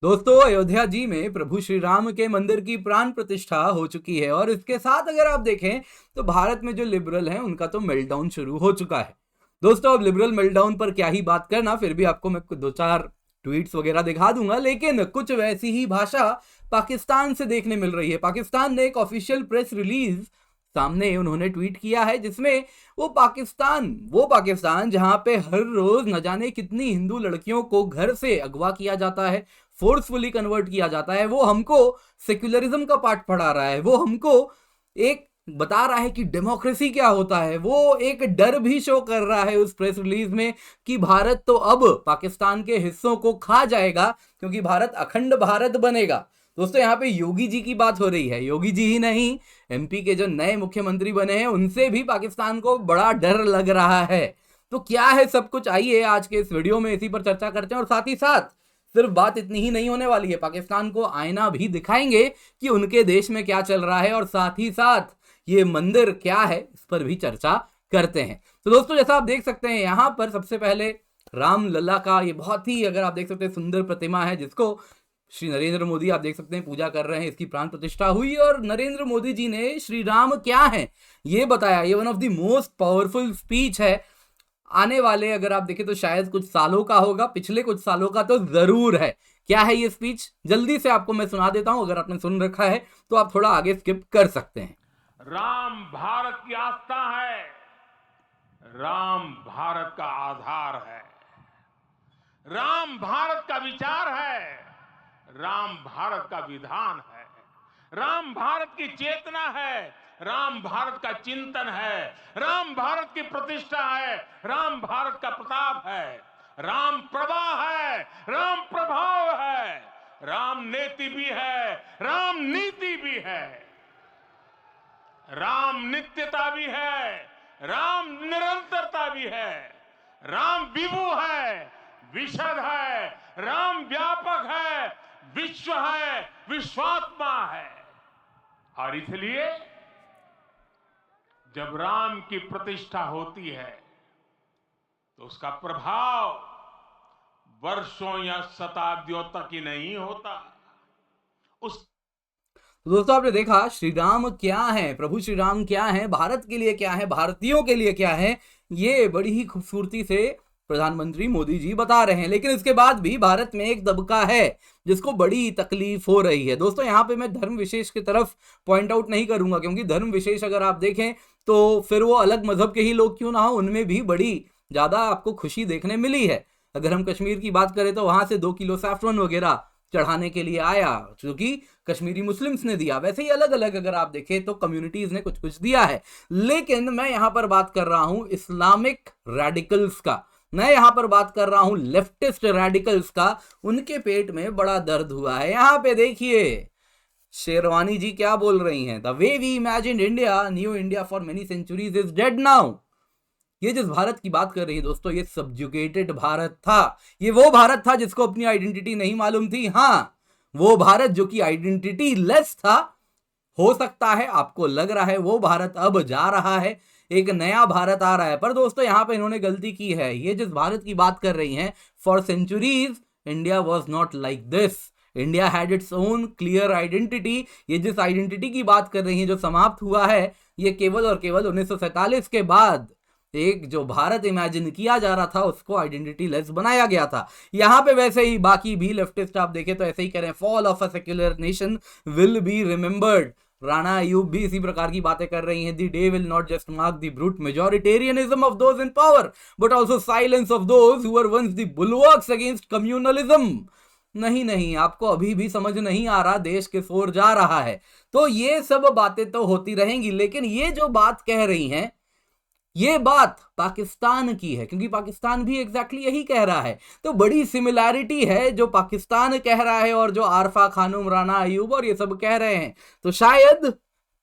दोस्तों, अयोध्या जी में प्रभु श्री राम के मंदिर की प्राण प्रतिष्ठा हो चुकी है और इसके साथ अगर आप देखें तो भारत में जो लिबरल हैं उनका तो मेल्टडाउन शुरू हो चुका है। दोस्तों, अब लिबरल मेल्टडाउन पर क्या ही बात करना, फिर भी आपको मैं दो चार ट्वीट्स वगैरह दिखा दूंगा, लेकिन कुछ वैसी ही भाषा पाकिस्तान से देखने मिल रही है। पाकिस्तान ने एक ऑफिशियल प्रेस रिलीज सामने उन्होंने ट्वीट किया है जिसमें वो पाकिस्तान जहां पे हर रोज न जाने कितनी हिंदू लड़कियों को घर से अगवा किया जाता है, फोर्सफुली कन्वर्ट किया जाता है, वो हमको सेक्युलरिज्म का पाठ पढ़ा रहा है, वो हमको एक बता रहा है कि डेमोक्रेसी क्या होता है, वो एक डर भी शो कर रहा है उस प्रेस रिलीज में कि भारत तो अब पाकिस्तान के हिस्सों को खा जाएगा क्योंकि भारत अखंड भारत बनेगा। दोस्तों, यहाँ पे योगी जी की बात हो रही है। योगी जी ही नहीं, एमपी के जो नए मुख्यमंत्री बने हैं उनसे भी पाकिस्तान को बड़ा डर लग रहा है। तो क्या है सब कुछ, आइए आज के इस वीडियो में इसी पर चर्चा करते हैं और साथ ही साथ सिर्फ बात इतनी ही नहीं होने वाली है, पाकिस्तान को आईना भी दिखाएंगे कि उनके देश में क्या चल रहा है और साथ ही साथ ये मंदिर क्या है इस पर भी चर्चा करते हैं। तो दोस्तों, जैसा आप देख सकते हैं यहां पर सबसे पहले राम लला का ये बहुत ही, अगर आप देख सकते हैं, सुंदर प्रतिमा है जिसको श्री नरेंद्र मोदी आप देख सकते हैं पूजा कर रहे हैं। इसकी प्राण प्रतिष्ठा हुई और नरेंद्र मोदी जी ने श्री राम क्या है ये बताया। ये one of the most powerful speech है। आने वाले अगर आप देखें तो शायद कुछ सालों का होगा, पिछले कुछ सालों का तो जरूर है। क्या है ये स्पीच, जल्दी से आपको मैं सुना देता हूं, अगर आपने सुन रखा है तो आप थोड़ा आगे स्किप कर सकते हैं। राम भारत की आस्था है, राम भारत का आधार है, राम भारत का विचार है, राम भारत का विधान है, राम भारत की चेतना है, राम भारत का चिंतन है, राम भारत की प्रतिष्ठा है, राम भारत का प्रताप है, राम प्रवाह है, राम प्रभाव है, राम नेति भी है, राम नीति भी है, राम नित्यता भी है, राम निरंतरता भी है, राम विभु है, विशद है, राम व्यापक है, विश्व है, विश्वात्मा है। और इसलिए जब राम की प्रतिष्ठा होती है तो उसका प्रभाव वर्षों या शताब्दियों तक ही नहीं होता, उस तो दोस्तों, आपने देखा श्री राम क्या है, प्रभु श्री राम क्या है, भारत के लिए क्या है, भारतीयों के लिए क्या है, ये बड़ी ही खूबसूरती से प्रधानमंत्री मोदी जी बता रहे हैं। लेकिन इसके बाद भी भारत में एक तबका है जिसको बड़ी तकलीफ हो रही है। दोस्तों, यहाँ पे मैं धर्म विशेष की तरफ पॉइंट आउट नहीं करूंगा क्योंकि धर्म विशेष अगर आप देखें तो फिर वो अलग मजहब के ही लोग क्यों ना हो, उनमें भी बड़ी ज्यादा आपको खुशी देखने मिली है। अगर हम कश्मीर की बात करें तो वहां से 2 किलो सैफरन वगैरह चढ़ाने के लिए आया जो कि कश्मीरी मुस्लिम्स ने दिया। वैसे ही अलग अलग अगर आप देखें तो कम्युनिटीज ने कुछ कुछ दिया है। लेकिन मैं यहां पर बात कर रहा हूं इस्लामिक रेडिकल्स का, मैं यहां पर बात कर रहा हूं लेफ्टिस्ट रेडिकल्स का। उनके पेट में बड़ा दर्द हुआ है। यहां पे देखिए शेरवानी जी क्या बोल रही हैं, the way we imagined India, new India for many centuries is dead now. ये जिस भारत की बात कर रही है दोस्तों, ये सब्जुगेटेड भारत था। ये वो भारत था जिसको अपनी आइडेंटिटी नहीं मालूम थी। हाँ, वो भारत जो कि आइडेंटिटी लेस था। हो सकता है आपको लग रहा है वो भारत अब जा रहा है, एक नया भारत आ रहा है, पर दोस्तों यहां पे इन्होंने गलती की है। ये जिस भारत की बात कर रही हैं, for centuries India was not like this. India had its own clear identity. ये जिस आइडेंटिटी की बात कर रही है जो समाप्त हुआ है, ये केवल और केवल 1947 के बाद एक जो भारत इमेजिन किया जा रहा था उसको आइडेंटिटी लेस बनाया गया था। यहां पे वैसे ही बाकी भी लेफ्टिस्ट आप देखें तो ऐसे ही कह रहे हैं, fall of a secular nation will be remembered. Rana Ayyub भी इसी प्रकार की बातें कर रही हैं। The day will not just mark the brute majoritarianism of those in power but also silence of those who were once the bulwarks against communalism. नहीं नहीं, आपको अभी भी समझ नहीं आ रहा, देश किस ओर जा रहा है। तो ये सब बातें तो होती रहेंगी, लेकिन ये जो बात कह रही हैं ये बात पाकिस्तान की है क्योंकि पाकिस्तान भी एग्जैक्टली यही कह रहा है। तो बड़ी सिमिलैरिटी है जो पाकिस्तान कह रहा है और जो आरफा खानूम, राना अयूब और ये सब कह रहे हैं। तो शायद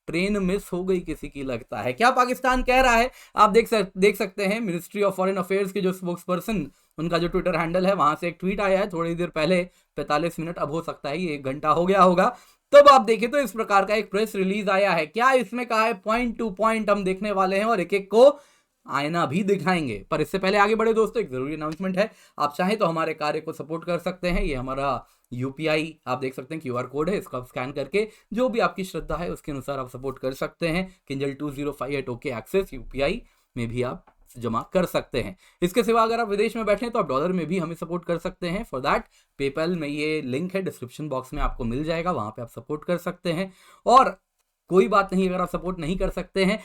ट्रेन मिस हो गई किसी की, लगता है। क्या पाकिस्तान कह रहा है आप देख सकते हैं। मिनिस्ट्री ऑफ फॉरेन अफेयर्स के जो स्पोक्स पर्सन, उनका जो ट्विटर हैंडल है, वहां से एक ट्वीट आया है थोड़ी देर पहले, 45 मिनट, अब हो सकता है ये 1 घंटा हो गया होगा। तब आप देखें तो इस प्रकार का एक प्रेस रिलीज आया है। क्या इसमें कहा है, पॉइंट टू पॉइंट हम देखने वाले हैं और एक एक को आईना भी दिखाएंगे। पर इससे पहले आगे बढ़े दोस्तों, एक जरूरी अनाउंसमेंट है। आप चाहें तो हमारे कार्य को सपोर्ट कर सकते हैं। ये हमारा यूपीआई आप देख सकते हैं, क्यूआर कोड है, इसका स्कैन करके जो भी आपकी श्रद्धा है उसके अनुसार आप सपोर्ट कर सकते हैं। किंजल 205 ओके एक्सेस यूपीआई में भी आप जमा कर सकते हैं। इसके सिवा अगर आप विदेश में बैठे हैं तो आप डॉलर में भी हमें सपोर्ट कर सकते हैं। फॉर दैट पेपैल में ये लिंक है, डिस्क्रिप्शन बॉक्स में आपको मिल जाएगा, वहां पे आप सपोर्ट कर सकते हैं। और कोई बात नहीं, अगर आप सपोर्ट नहीं कर सकते हैं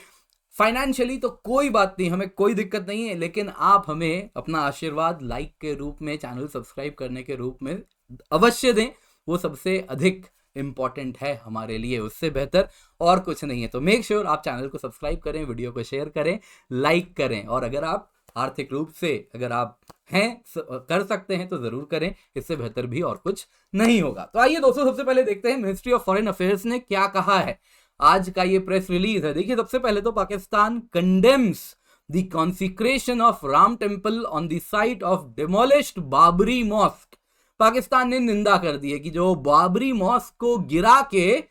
फाइनेंशियली तो कोई बात नहीं, हमें कोई दिक्कत नहीं है, लेकिन आप हमें अपना आशीर्वाद लाइक के रूप में, चैनल सब्सक्राइब करने के रूप में अवश्य दें। वो सबसे अधिक इंपॉर्टेंट है हमारे लिए, उससे बेहतर और कुछ नहीं है। तो मेक श्योर आप चैनल को सब्सक्राइब करें, वीडियो को शेयर करें, लाइक करें, और अगर आप आर्थिक रूप से अगर आप हैं कर सकते हैं तो जरूर करें, इससे बेहतर भी और कुछ नहीं होगा। तो आइए दोस्तों, सबसे पहले देखते हैं मिनिस्ट्री ऑफ फॉरेन अफेयर्स ने क्या कहा है। आज का ये प्रेस रिलीज है। देखिए, सबसे पहले तो Pakistan condemns the consecration of Ram temple on the site of demolished Babri mosque. Pakistan ने निंदा कर दी है कि जो बाबरी मॉस्क को गिरा के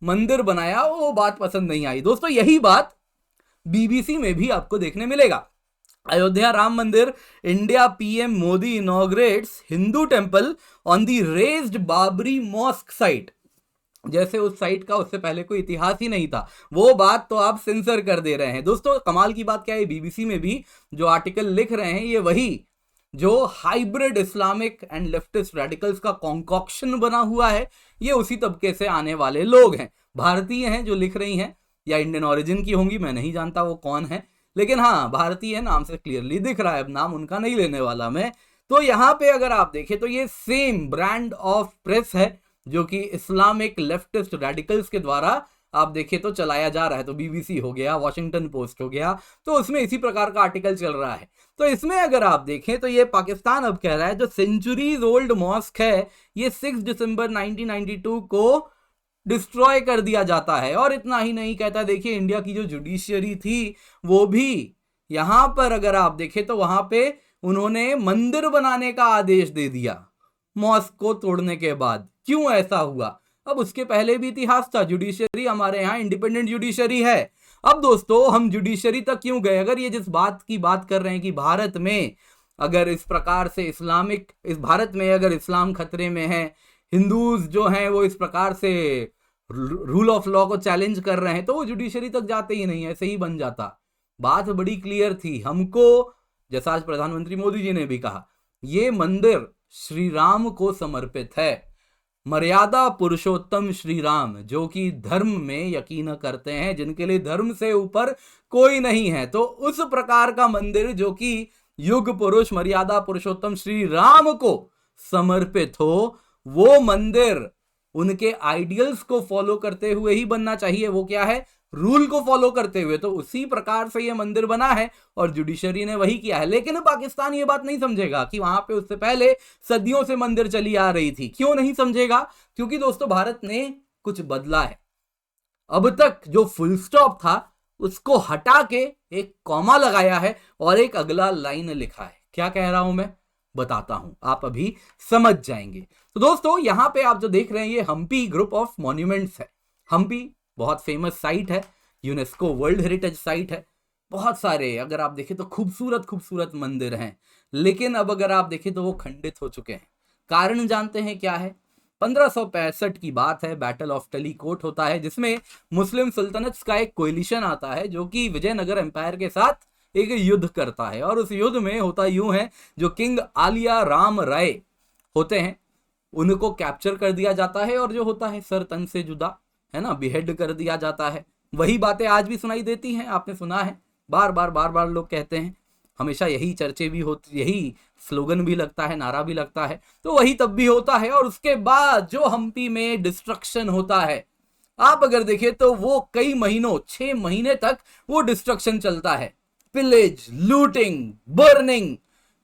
मंदिर बनाया वो बात पसंद नहीं आई। दोस्तों यही बात बीबीसी में भी आपको देखने मिलेगा। Ayodhya Ram Mandir, India PM Modi inaugurates Hindu temple on the razed Babri mosque site. जैसे उस साइट का उससे पहले कोई इतिहास ही नहीं था, वो बात तो आप सेंसर कर दे रहे हैं। दोस्तों कमाल की बात क्या है, बीबीसी में भी जो आर्टिकल लिख रहे हैं ये वही जो hybrid Islamic and leftist radicals का कॉन्कॉक्शन बना हुआ है, ये उसी तबके से आने वाले लोग हैं। भारतीय हैं जो लिख रही हैं, या इंडियन ओरिजिन की होंगी, मैं नहीं जानता वो कौन है, लेकिन हाँ भारतीय नाम से क्लियरली दिख रहा है। अब नाम उनका नहीं लेने वाला मैं। तो यहाँ पे अगर आप देखें तो ये सेम ब्रांड ऑफ प्रेस है जो कि इस्लामिक लेफ्टिस्ट रेडिकल्स के द्वारा आप देखें तो चलाया जा रहा है। तो बीबीसी हो गया, वॉशिंगटन पोस्ट हो गया, तो उसमें इसी प्रकार का आर्टिकल चल रहा है। तो इसमें अगर आप देखें तो ये पाकिस्तान अब कह रहा है जो सेंचुरीज ओल्ड मॉस्क है ये 6 दिसंबर 1992 को डिस्ट्रॉय कर दिया जाता है। और इतना ही नहीं कहता, देखिए इंडिया की जो जुडिशियरी थी वो भी यहां पर अगर आप देखें तो वहां पे उन्होंने मंदिर बनाने का आदेश दे दिया मॉस्क को तोड़ने के बाद। क्यों ऐसा हुआ? अब उसके पहले भी इतिहास था, जुडिशरी हमारे यहाँ इंडिपेंडेंट जुडिशरी है। अब दोस्तों हम जुडिशरी तक क्यों गए? अगर ये जिस बात की बात कर रहे हैं कि भारत में अगर इस प्रकार से इस्लामिक, इस भारत में अगर इस्लाम खतरे में है, हिंदूज जो हैं वो इस प्रकार से रूल ऑफ लॉ को चैलेंज कर रहे हैं, तो वो जुडिशरी तक जाते ही नहीं, ऐसे ही बन जाता। बात बड़ी क्लियर थी हमको, जैसा आज प्रधानमंत्री मोदी जी ने भी कहा, ये मंदिर श्री राम को समर्पित है। मर्यादा पुरुषोत्तम श्री राम, जो कि धर्म में यकीन करते हैं, जिनके लिए धर्म से ऊपर कोई नहीं है। तो उस प्रकार का मंदिर जो कि युग पुरुष मर्यादा पुरुषोत्तम श्री राम को समर्पित हो, वो मंदिर उनके आइडियल्स को फॉलो करते हुए ही बनना चाहिए। वो क्या है? रूल को फॉलो करते हुए। तो उसी प्रकार से ये मंदिर बना है और जुडिशरी ने वही किया है। लेकिन पाकिस्तान ये बात नहीं समझेगा कि वहां पे उससे पहले सदियों से मंदिर चली आ रही थी। क्यों नहीं समझेगा? क्योंकि दोस्तों भारत ने कुछ बदला है। अब तक जो फुल स्टॉप था उसको हटा के एक कॉमा लगाया है और एक अगला लाइन लिखा है। क्या कह रहा हूं मैं? बताता हूं, आप अभी समझ जाएंगे। तो दोस्तों यहां पे आप जो देख रहे हैं ये हम्पी ग्रुप ऑफ मॉन्यूमेंट्स है। हम्पी बहुत फेमस साइट है, यूनेस्को वर्ल्ड हेरिटेज साइट है। बहुत सारे अगर आप देखें तो खूबसूरत खूबसूरत मंदिर हैं, लेकिन अब अगर आप देखें तो वो खंडित हो चुके हैं। कारण जानते हैं क्या है? 1565 की बात है, बैटल ऑफ टलीकोट होता है, जिसमें मुस्लिम सुल्तनत का एक कोलिशन आता है जो कि विजयनगर एम्पायर के साथ एक युद्ध करता है। और उस युद्ध में होता यूं है, जो किंग आलिया राम राय होते हैं उनको कैप्चर कर दिया जाता है और जो होता है सर तन से जुदा, है ना, बिहेड कर दिया जाता है। वही बातें आज भी सुनाई देती हैं, आपने सुना है, बार बार लोग कहते हैं, हमेशा यही चर्चे भी होती, यही स्लोगन भी लगता है, नारा भी लगता है। तो वही तब भी होता है। और उसके बाद जो हम्पी में डिस्ट्रक्शन होता है, आप अगर देखें तो वो कई महीनों, 6 महीने तक वो डिस्ट्रक्शन चलता है। पिलेज, लूटिंग, बर्निंग,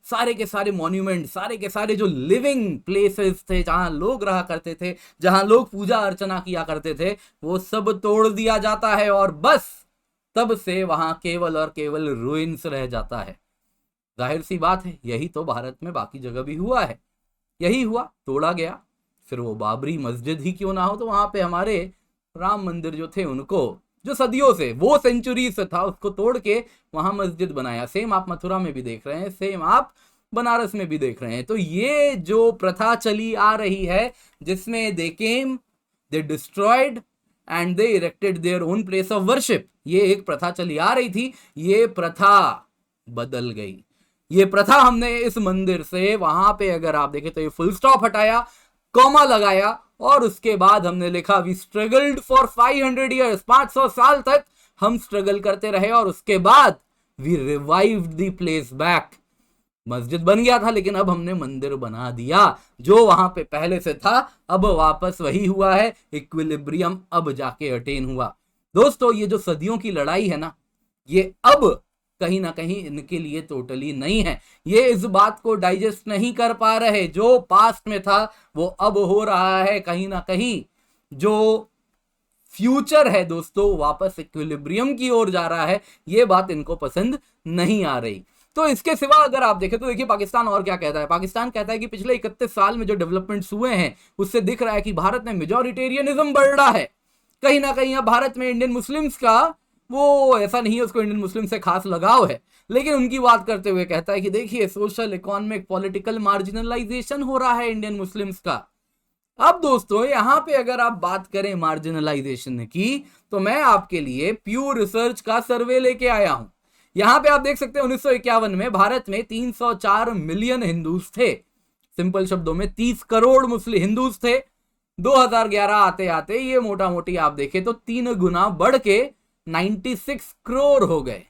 सारे के सारे मॉन्यूमेंट, सारे के सारे जो लिविंग प्लेसेस थे, जहां लोग रहा करते थे, जहां लोग पूजा अर्चना किया करते थे, वो सब तोड़ दिया जाता है। और बस तब से वहां केवल और केवल रुइंस रह जाता है। जाहिर सी बात है, यही तो भारत में बाकी जगह भी हुआ है। यही हुआ, तोड़ा गया। फिर वो बाबरी मस्जिद ही क्यों ना हो, तो वहां पे हमारे राम मंदिर जो थे उनको जो सदियों से, वो सेंचुरी से था, उसको तोड़ के वहां मस्जिद बनाया। सेम आप मथुरा में भी देख रहे हैं, सेम आप बनारस में भी देख रहे हैं। तो ये जो प्रथा चली आ रही है जिसमें they came, they destroyed and they erected their own place of worship, ये एक प्रथा चली आ रही थी, ये प्रथा बदल गई। ये प्रथा हमने इस मंदिर से, वहां पे अगर आप देखें तो ये फुल स्टॉप हटाया, कॉमा लगाया, और उसके बाद हमने लिखा वी स्ट्रगल्ड फॉर 500 ईयर्स, 500 साल तक हम स्ट्रगल करते रहे, और उसके बाद we revived the place back. मस्जिद बन गया था लेकिन अब हमने मंदिर बना दिया, जो वहां पे पहले से था अब वापस वही हुआ है, इक्विलिब्रियम अब जाके अटेन हुआ। दोस्तों ये जो सदियों की लड़ाई है ना, ये अब कहीं ना कहीं इनके लिए टोटली नहीं है। ये इस बात को डाइजेस्ट नहीं कर पा रहे, जो पास्ट में था वो अब हो रहा है, कहीं ना कहीं जो फ्यूचर है दोस्तों वापस इक्विलिब्रियम की ओर जा रहा है, ये बात इनको पसंद नहीं आ रही। तो इसके सिवा अगर आप देखें तो देखिए पाकिस्तान और क्या कहता है। पाकिस्तान कहता है कि पिछले 31 साल में जो डेवलपमेंट्स हुए हैं उससे दिख रहा है कि भारत में मेजॉरिटेरियनिज्म बढ़ रहा है। कहीं ना कहीं अब भारत में इंडियन मुस्लिम्स का, वो ऐसा नहीं है उसको इंडियन मुस्लिम से खास लगाव है, लेकिन उनकी बात करते हुए कहता है कि देखिए सोशल, इकोनॉमिक, पॉलिटिकल मार्जिनलाइजेशन हो रहा है इंडियन मुस्लिम्स का। अब दोस्तों यहां पे अगर आप बात करें मार्जिनलाइजेशन की, तो मैं आपके लिए प्यूर रिसर्च का सर्वे लेके आया हूं। यहां पे आप देख सकते हैं 1951 में भारत में 304 मिलियन हिंदूज थे, सिंपल शब्दों में 30 करोड़ मुस्लिम हिंदूज थे। 2011 आते आते ये मोटा मोटी आप देखें तो 3 गुना बढ़ के 96 करोड़ हो गए।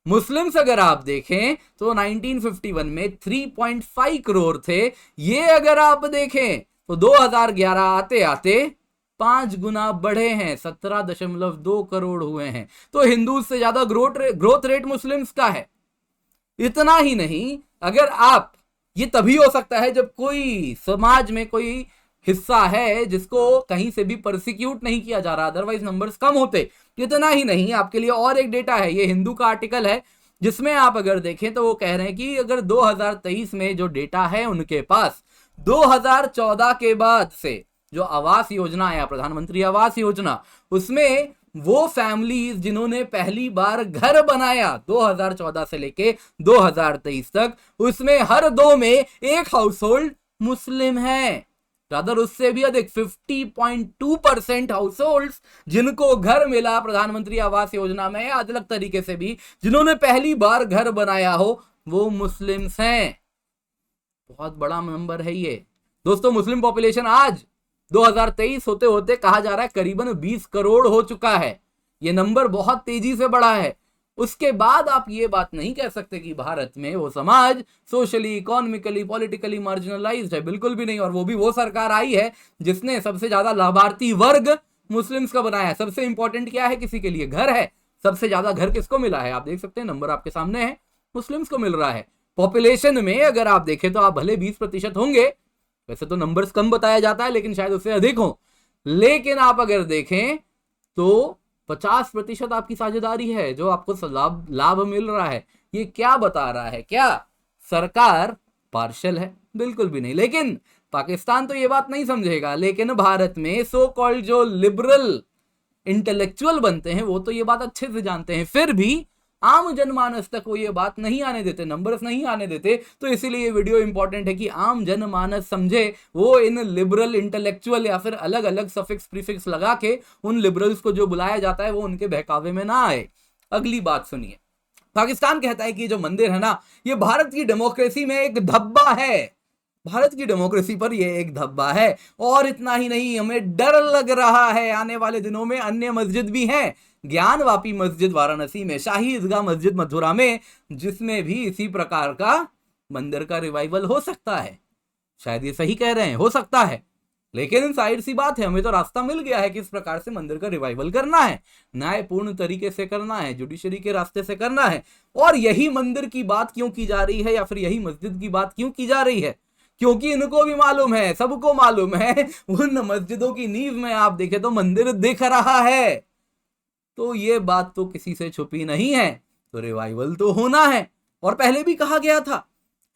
मुस्लिम्स अगर आप देखें तो 1951 में 3.5 करोड़ थे, ये अगर आप देखें तो 2011 आते आते 5 गुना बढ़े हैं, 17.2 करोड़ हुए हैं। तो हिंदू से ज्यादा ग्रोथ रेट मुस्लिम्स का है। इतना ही नहीं, अगर आप, ये तभी हो सकता है जब कोई समाज में कोई हिस्सा है जिसको कहीं से भी परसिक्यूट नहीं किया जा रहा, अदरवाइज नंबर्स कम होते। इतना ही नहीं, आपके लिए और एक डेटा है, ये हिंदू का आर्टिकल है, जिसमें आप अगर देखें तो वो कह रहे हैं कि अगर 2023 में जो डेटा है उनके पास, 2014 के बाद से जो आवास योजना आया, प्रधानमंत्री आवास योजना, उसमें वो फैमिलीज जिन्होंने पहली बार घर बनाया 2014 से लेके 2023 तक, उसमें हर 2 में एक हाउस होल्ड मुस्लिम है। रादर उससे भी अधिक 50.2% हाउस होल्ड्स जिनको घर मिला प्रधानमंत्री आवास योजना में, या अलग तरीके से भी जिन्होंने पहली बार घर बनाया हो, वो मुस्लिम्स हैं। बहुत बड़ा नंबर है ये दोस्तों। मुस्लिम पॉपुलेशन आज 2023 होते होते कहा जा रहा है करीबन 20 करोड़ हो चुका है। ये नंबर बहुत तेजी से बढ़ा है। उसके बाद आप ये बात नहीं कह सकते कि भारत में वो समाज सोशली, इकोनॉमिकली, पॉलिटिकली मार्जिनलाइज्ड है, बिल्कुल भी नहीं। और वो भी वो सरकार आई है जिसने सबसे ज्यादा लाभार्थी वर्ग मुस्लिम्स का बनाया है। सबसे इंपॉर्टेंट क्या है किसी के लिए? घर है। सबसे ज्यादा घर किसको मिला है? आप देख सकते हैं, नंबर आपके सामने है, मुस्लिम्स को मिल रहा है। पॉपुलेशन में अगर आप देखें तो आप भले 20% होंगे, वैसे तो नंबर्स कम बताया जाता है लेकिन शायद उससे अधिक हो, लेकिन आप अगर देखें तो 50% आपकी साझेदारी है जो आपको लाभ मिल रहा है। ये क्या बता रहा है? क्या सरकार पार्शल है? बिल्कुल भी नहीं। लेकिन पाकिस्तान तो ये बात नहीं समझेगा, लेकिन भारत में सो कॉल्ड जो लिबरल इंटेलेक्चुअल बनते हैं वो तो ये बात अच्छे से जानते हैं, फिर भी आम जनमानस तक वो ये बात नहीं आने देते, नंबर्स नहीं आने देते। तो इसीलिए ये वीडियो इंपॉर्टेंट है कि आम जनमानस समझे, वो इन लिबरल इंटेलेक्चुअल या फिर अलग अलग सफिक्स प्रीफिक्स लगा के उन लिबरल्स को जो बुलाया जाता है वो उनके बहकावे में ना आए। अगली बात सुनिए, पाकिस्तान कहता है कि जो मंदिर है ना, ये भारत की डेमोक्रेसी में एक धब्बा है। भारत की डेमोक्रेसी पर ये एक धब्बा है। और इतना ही नहीं, हमें डर लग रहा है आने वाले दिनों में अन्य मस्जिद भी हैं, ज्ञानवापी मस्जिद वाराणसी में, शाही ईदगाह मस्जिद मथुरा में, जिसमें भी इसी प्रकार का मंदिर का रिवाइवल हो सकता है। शायद ये सही कह रहे हैं, हो सकता है, लेकिन जाहिर सी बात है हमें तो रास्ता मिल गया है कि इस प्रकार से मंदिर का रिवाइवल करना है, न्यायपूर्ण तरीके से करना है, जुडिशरी के रास्ते से करना है। और यही मंदिर की बात क्यों की जा रही है, या फिर यही मस्जिद की बात क्यों की जा रही है? क्योंकि इनको भी मालूम है, सबको मालूम है, उन मस्जिदों की नींव में आप देखें तो मंदिर दिख रहा है। तो ये बात तो किसी से छुपी नहीं है, तो रिवाइवल तो होना है। और पहले भी कहा गया था,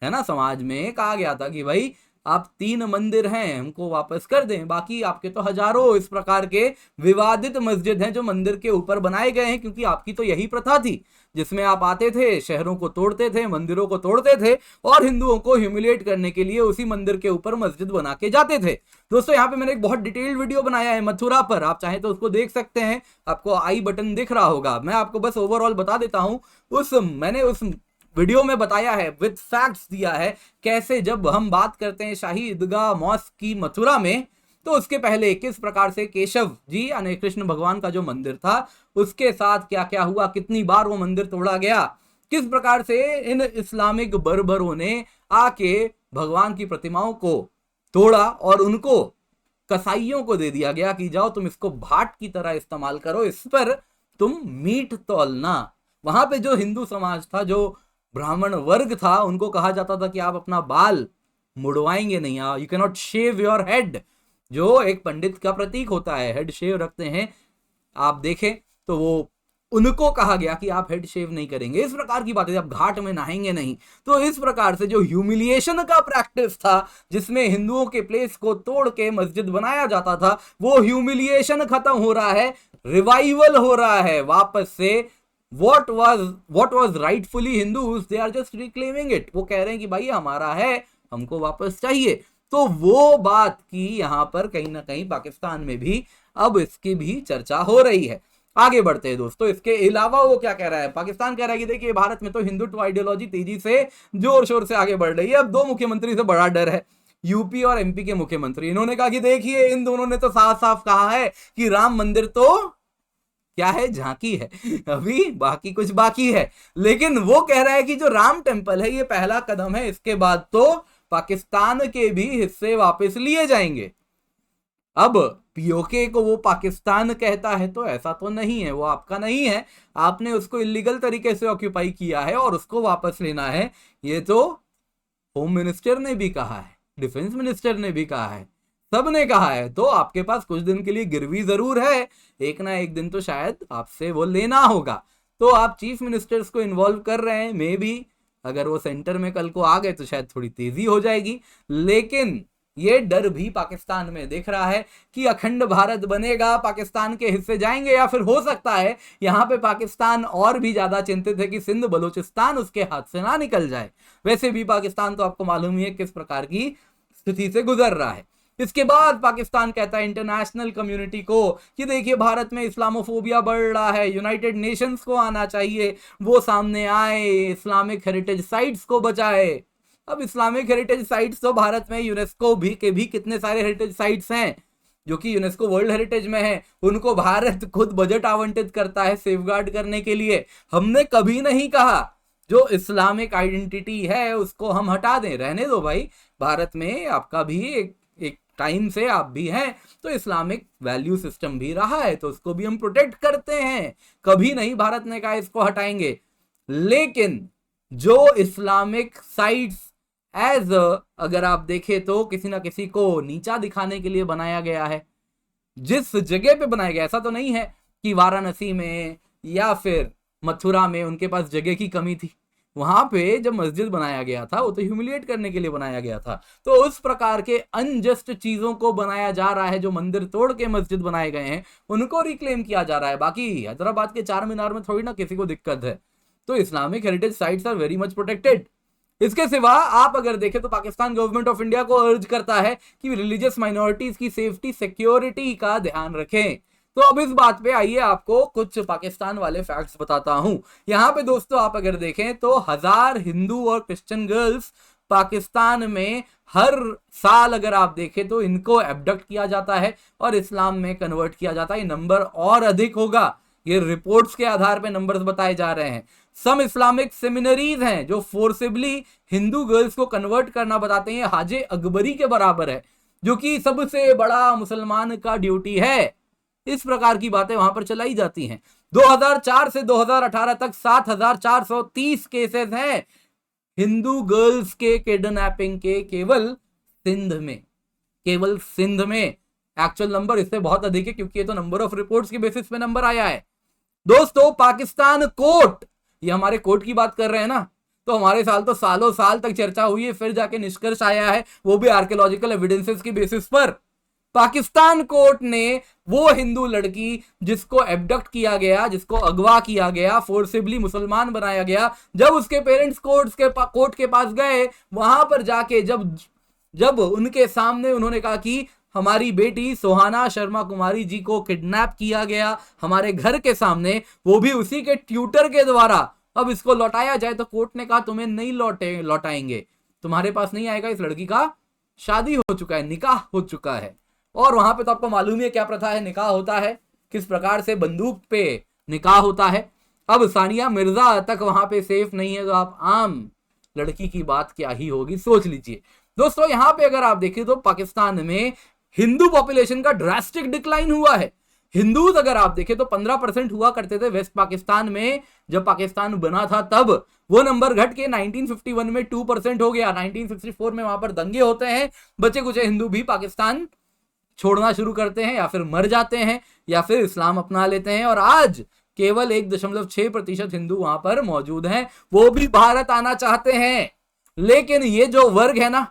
है ना, समाज में कहा गया था कि भाई आप 3 मंदिर हैं हमको वापस कर दें, बाकी आपके तो हजारों इस प्रकार के विवादित मस्जिद हैं जो मंदिर के ऊपर बनाए गए हैं, क्योंकि आपकी तो यही प्रथा थी जिसमें आप आते थे, शहरों को तोड़ते थे, मंदिरों को तोड़ते थे और हिंदुओं को ह्यूमिलिएट करने के लिए उसी मंदिर के ऊपर मस्जिद बना के जाते थे। दोस्तों यहाँ पे मैंने एक बहुत डिटेल्ड वीडियो बनाया है मथुरा पर, आप चाहें तो उसको देख सकते हैं, आपको आई बटन दिख रहा होगा। मैं आपको बस ओवरऑल बता देता हूं, मैंने उस वीडियो में बताया है, विद फैक्ट्स दिया है, कैसे जब हम बात करते हैं शाही ईदगाह मॉस्क की मथुरा में, तो उसके पहले किस प्रकार से केशव जी यानी कृष्ण भगवान का जो मंदिर था उसके साथ क्या क्या हुआ, कितनी बार वो मंदिर तोड़ा गया, किस प्रकार से इन इस्लामिक बर्बरों ने आके भगवान की प्रतिमाओं को तोड़ा और उनको कसाईयों को दे दिया गया कि जाओ तुम इसको भाट की तरह इस्तेमाल करो, इस पर तुम मीट तौलना। वहां पे जो हिंदू समाज था, जो ब्राह्मण वर्ग था, उनको कहा जाता था कि आप अपना बाल मुड़वाएंगे नहीं, you can not shave your head, जो एक पंडित का प्रतीक होता है, हेड शेव रखते हैं आप देखें तो वो, उनको कहा गया कि आप हेड शेव नहीं करेंगे, इस प्रकार की बातें, आप घाट में नहाएंगे नहीं। तो इस प्रकार से जो ह्यूमिलिएशन का प्रैक्टिस था जिसमें हिंदुओं के प्लेस को तोड़ के मस्जिद बनाया जाता था, वो ह्यूमिलिएशन खत्म हो रहा है, रिवाइवल हो रहा है वापस से। what was rightfully Hindus, they are just reclaiming it, वो कह रहे हैं कि भाई हमारा है, हमको वापस चाहिए। तो वो बात की यहां पर कहीं ना कहीं पाकिस्तान में भी अब इसकी भी चर्चा हो रही है। आगे बढ़ते हैं दोस्तों, इसके अलावा वो क्या कह रहा है, पाकिस्तान कह रहा है कि देखिए भारत में तो हिंदुत्व आइडियोलॉजी तेजी से जोर शोर से आगे बढ़ रही है। अब 2 मुख्यमंत्री से बड़ा डर है, यूपी और एमपी के मुख्यमंत्री, इन्होंने कहा कि देखिए इन दोनों ने तो साफ साफ कहा है कि राम मंदिर तो क्या है, झांकी है, अभी बाकी कुछ बाकी है। लेकिन वो कह रहा है कि जो राम टेम्पल है ये पहला कदम है, इसके बाद तो पाकिस्तान के भी हिस्से वापस लिए जाएंगे। अब पीओके को वो पाकिस्तान कहता है तो ऐसा तो नहीं है, वो आपका नहीं है, आपने उसको इलीगल तरीके से ऑक्यूपाई किया है और उसको वापस लेना है। ये तो होम मिनिस्टर ने भी कहा है, डिफेंस मिनिस्टर ने भी कहा है, सब ने कहा है। तो आपके पास कुछ दिन के लिए गिरवी जरूर है, एक ना एक दिन तो शायद आपसे वो लेना होगा। तो आप चीफ मिनिस्टर्स को इन्वॉल्व कर रहे हैं, मे बी अगर वो सेंटर में कल को आ गए तो शायद थोड़ी तेजी हो जाएगी। लेकिन ये डर भी पाकिस्तान में दिख रहा है कि अखंड भारत बनेगा, पाकिस्तान के हिस्से जाएंगे, या फिर हो सकता है यहां पे पाकिस्तान और भी ज्यादा चिंतित है कि सिंध बलूचिस्तान उसके हाथ से ना निकल जाए। वैसे भी पाकिस्तान तो आपको मालूम ही है किस प्रकार की स्थिति से गुजर रहा है। इसके बाद पाकिस्तान कहता है इंटरनेशनल कम्युनिटी को कि देखिए भारत में इस्लामोफोबिया बढ़ रहा है, यूनाइटेड नेशंस को आना चाहिए, वो सामने आए, इस्लामिक हेरिटेज साइट्स को बचाए। अब इस्लामिक हेरिटेज साइट्स तो भारत में यूनेस्को के भी कितने सारे हेरिटेज साइट्स हैं जो कि यूनेस्को वर्ल्ड हेरिटेज में है, उनको भारत खुद बजट आवंटित करता है सेफगार्ड करने के लिए। हमने कभी नहीं कहा जो इस्लामिक आइडेंटिटी है उसको हम हटा दें, रहने दो भाई, भारत में आपका भी एक टाइम से आप भी हैं तो इस्लामिक वैल्यू सिस्टम भी रहा है, तो उसको भी हम प्रोटेक्ट करते हैं, कभी नहीं भारत ने कहा इसको हटाएंगे। लेकिन जो इस्लामिक साइट्स एज अगर आप देखें तो किसी ना किसी को नीचा दिखाने के लिए बनाया गया है, जिस जगह पे बनाया गया, ऐसा तो नहीं है कि वाराणसी में या फिर मथुरा में उनके पास जगह की कमी थी, वहां पे जब मस्जिद बनाया गया था वो तो ह्यूमिलिएट करने के लिए बनाया गया था। तो उस प्रकार के अनजस्ट चीजों को बनाया जा रहा है, जो मंदिर तोड़ के मस्जिद बनाए गए हैं उनको रिक्लेम किया जा रहा है। बाकी हैदराबाद के 4 मीनार में थोड़ी ना किसी को दिक्कत है, तो Islamic heritage sites are very much protected. इसके सिवा आप अगर देखें तो पाकिस्तान गवर्नमेंट ऑफ इंडिया को अर्ज करता है कि रिलीजियस माइनॉरिटीज की सेफ्टी सिक्योरिटी का ध्यान रखें। तो अब इस बात पे आइए आपको कुछ पाकिस्तान वाले फैक्ट्स बताता हूं। यहां पे दोस्तों आप अगर देखें तो 1000 हिंदू और क्रिश्चियन गर्ल्स पाकिस्तान में हर साल अगर आप देखें तो इनको एब्डक्ट किया जाता है और इस्लाम में कन्वर्ट किया जाता है। ये नंबर और अधिक होगा, ये रिपोर्ट्स के आधार पे नंबर्स बताए जा रहे हैं। सम इस्लामिक सेमिनरीज हैं जो फोर्सिबली हिंदू गर्ल्स को कन्वर्ट करना बताते हैं, हाजे अकबरी के बराबर है, जो कि सबसे बड़ा मुसलमान का ड्यूटी है। इस प्रकार की बातें वहां पर चलाई जाती हैं। 2004 से 2018 तक 7430 केसेस हैं हिंदू गर्ल्स के किडनैपिंग के, केवल सिंध में, केवल सिंध में। एक्चुअल नंबर इससे बहुत अधिक है क्योंकि ये तो नंबर ऑफ रिपोर्ट्स के बेसिस पे नंबर आया है। दोस्तों पाकिस्तान कोर्ट, ये हमारे कोर्ट की बात कर रहे हैं ना, तो हमारे साल तो सालों साल तक चर्चा हुई है, फिर जाके निष्कर्ष आया है, वो भी आर्कियोलॉजिकल एविडेंसेस की बेसिस पर। पाकिस्तान कोर्ट ने वो हिंदू लड़की जिसको एब्डक्ट किया गया, जिसको अगवा किया गया, फोर्सिबली मुसलमान बनाया गया, जब उसके पेरेंट्स कोर्ट के पास गए, वहां पर जाके जब उनके सामने उन्होंने कहा कि हमारी बेटी सोहाना शर्मा कुमारी जी को किडनैप किया गया हमारे घर के सामने, वो भी उसी के ट्यूटर के द्वारा, अब इसको लौटाया जाए, तो कोर्ट ने कहा तुम्हें नहीं लौटाएंगे, तुम्हारे पास नहीं आएगा, इस लड़की का शादी हो चुका है, निकाह हो चुका है। और वहां पे तो आपको मालूम है क्या प्रथा है, निकाह होता है किस प्रकार से, बंदूक पे निकाह होता है। अब सानिया मिर्जा तक वहां पे सेफ नहीं है, तो आप आम लड़की की बात क्या ही होगी, सोच लीजिए। दोस्तों यहां पे अगर आप देखें तो पाकिस्तान में हिंदू पॉपुलेशन का ड्रास्टिक डिक्लाइन हुआ है। हिंदूज अगर आप देखें तो 15% हुआ करते थे वेस्ट पाकिस्तान में, जब पाकिस्तान बना था तब वो नंबर घट के 1951 में 2% हो गया। 1964 में वहां पर दंगे होते हैं, बचे कुछ हिंदू भी पाकिस्तान छोड़ना शुरू करते हैं, या फिर मर जाते हैं, या फिर इस्लाम अपना लेते हैं, और आज केवल 1.6% हिंदू वहां पर मौजूद हैं, वो भी भारत आना चाहते हैं। लेकिन ये जो वर्ग है ना,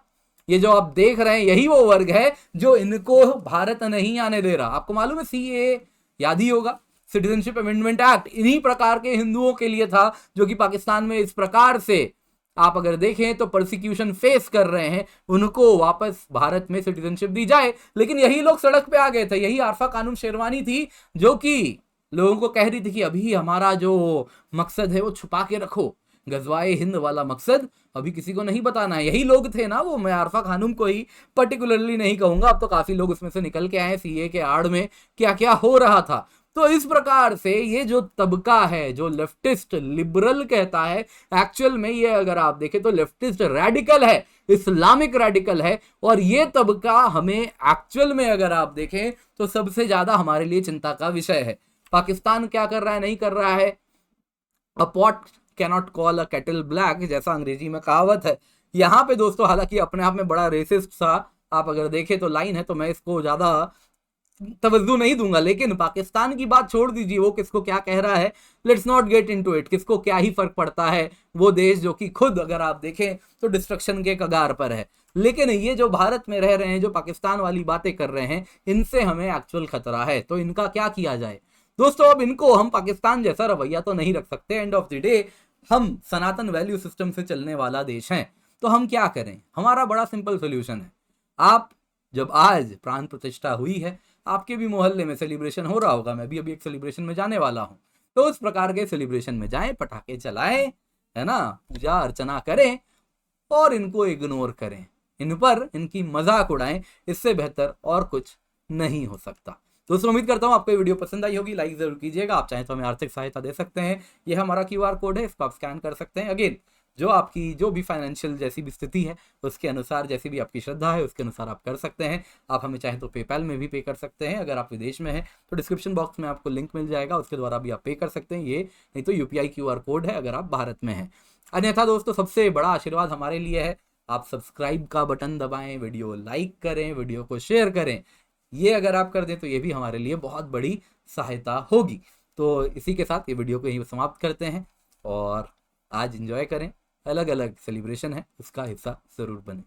ये जो आप देख रहे हैं, यही वो वर्ग है जो इनको भारत नहीं आने दे रहा। आपको मालूम है सीएए याद ही होगा, सिटीजनशिप अमेंडमेंट एक्ट, इन्हीं प्रकार के हिंदुओं के लिए था, जो कि पाकिस्तान में इस प्रकार से आप अगर देखें तो परसिक्यूशन फेस कर रहे हैं, उनको वापस भारत में सिटीजनशिप दी जाए। लेकिन यही लोग सड़क पे आ गए थे, यही आरफा कानून शेरवानी थी जो कि लोगों को कह रही थी कि अभी हमारा जो मकसद है वो छुपा के रखो, गजवाए हिंद वाला मकसद अभी किसी को नहीं बताना है। यही लोग थे ना वो, मैं आरफा खानूम को ही पर्टिकुलरली नहीं कहूंगा, अब तो काफी लोग उसमें से निकल के आए, सीए के आड़ में क्या क्या हो रहा था। तो इस प्रकार से ये जो तबका है, जो लेफ्टिस्ट लिबरल कहता है, एक्चुअल में ये अगर आप देखें तो लेफ्टिस्ट रेडिकल है, इस्लामिक रेडिकल है। और ये तबका हमें एक्चुअल में अगर आप देखें तो सबसे ज्यादा हमारे लिए चिंता का विषय है। पाकिस्तान क्या कर रहा है, नहीं कर रहा है, अ पॉट कैनॉट कॉल अ केटल ब्लैक, जैसा अंग्रेजी में कहावत है। यहाँ पे दोस्तों हालांकि अपने आप में बड़ा रेसिस्ट सा आप अगर देखें तो लाइन है, तो मैं इसको ज्यादा तवज्जो नहीं दूंगा, लेकिन पाकिस्तान की बात छोड़ दीजिए, वो किसको क्या कह रहा है, let's not get into it, किसको क्या ही फर्क पड़ता है, वो देश जो कि खुद अगर आप देखें तो डिस्ट्रक्शन के कगार पर है। लेकिन ये जो भारत में रह रहे हैं, जो पाकिस्तान वाली बातें कर रहे हैं, इनसे हमें एक्चुअल खतरा है। तो इनका क्या किया जाए दोस्तों? अब इनको हम पाकिस्तान जैसा रवैया तो नहीं रख सकते। एंड ऑफ द डे हम सनातन वैल्यू सिस्टम से चलने वाला देश हैं, तो हम क्या करें? हमारा बड़ा सिंपल सोल्यूशन है। आप जब आज प्राण प्रतिष्ठा हुई है, आपके भी मोहल्ले में सेलिब्रेशन हो रहा होगा, मैं भी अभी एक सेलिब्रेशन में जाने वाला हूं, तो उस प्रकार के सेलिब्रेशन में जाएं, पटाखे चलाएं, है ना, पूजा अर्चना करें और इनको इग्नोर करें, इन पर इनकी मजाक उड़ाएं, इससे बेहतर और कुछ नहीं हो सकता। दोस्तों उम्मीद करता हूं आपको ये वीडियो पसंद आई होगी, लाइक जरूर कीजिएगा। आप चाहें तो हमें आर्थिक सहायता दे सकते हैं, ये हमारा QR कोड है, इसको आप स्कैन कर सकते हैं। अगेन जो आपकी जो भी फाइनेंशियल जैसी भी स्थिति है उसके अनुसार, जैसी भी आपकी श्रद्धा है उसके अनुसार आप कर सकते हैं। आप हमें चाहें तो पेपैल में भी पे कर सकते हैं, अगर आप विदेश में हैं तो डिस्क्रिप्शन बॉक्स में आपको लिंक मिल जाएगा, उसके द्वारा भी आप पे कर सकते हैं। ये नहीं तो UPI QR कोड है अगर आप भारत में हैं। अन्यथा दोस्तों सबसे बड़ा आशीर्वाद हमारे लिए है, आप सब्सक्राइब का बटन दबाएं, वीडियो लाइक करें, वीडियो को शेयर करें। ये अगर आप कर दें तो ये भी हमारे लिए बहुत बड़ी सहायता होगी। तो इसी के साथ ये वीडियो को यहीं समाप्त करते हैं और आज एंजॉय करें, अलग अलग सेलिब्रेशन है उसका हिस्सा जरूर बने।